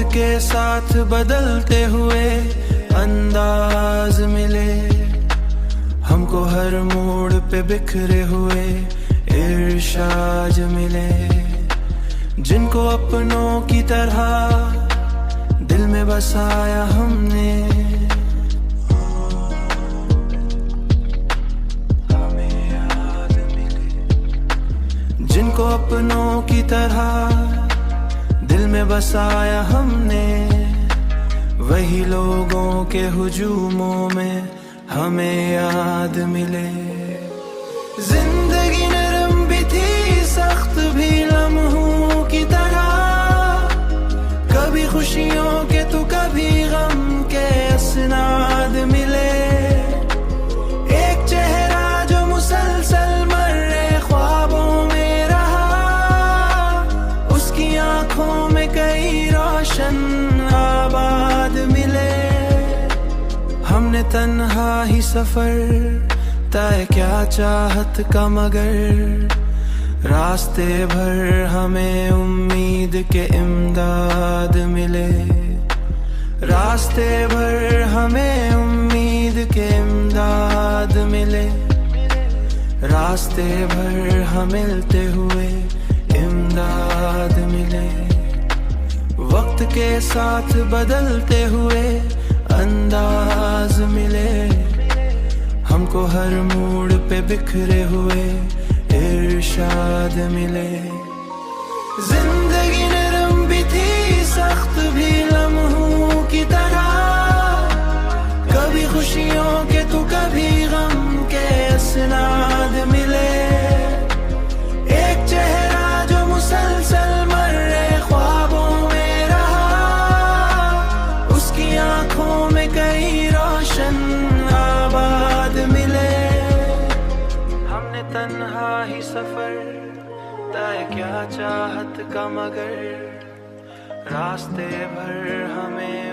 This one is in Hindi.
के साथ बदलते हुए अंदाज मिले, हमको हर मोड़ पे बिखरे हुए इरशाद मिले। जिनको अपनों की तरह दिल में बसाया हमने, हमें याद मिले। जिनको अपनों की तरह दिल में बसाया हमने, वही लोगों के हुजूमों में हमें याद मिले। जिंदगी नरम भी थी, सख्त भी लम्हों की तरह, कभी खुशियों के तो कभी गम के असनाद मिले। एक चेहरा जो मुसलसल मर्रे ख्वाबों में रहा, उसकी आंखों में कई रोशन आबाद मिले। हमने तन्हा ही सफर तय क्या चाहत का, मगर रास्ते भर हमें उम्मीद के इमदाद मिले। रास्ते भर हमें उम्मीद के इमदाद मिले। रास्ते भर हम मिलते हुए इमदाद मिले। वक्त के साथ बदलते हुए अंदाज मिले, हमको हर मोड़ पे बिखरे हुए इरशाद मिले। जिंदगी नरम भी थी, सख्त भी लम्हों की तरह, कभी खुशियों के तो कभी गम के असनाद मिले। एक चेहरा जो मुसलसल मर्रे ख्वाबों में रहा, उसकी आंखों में कई रोशन आबाद मिले। हमने तन्हा ही सफर तय क्या चाहत का, मगर रास्ते भर हमें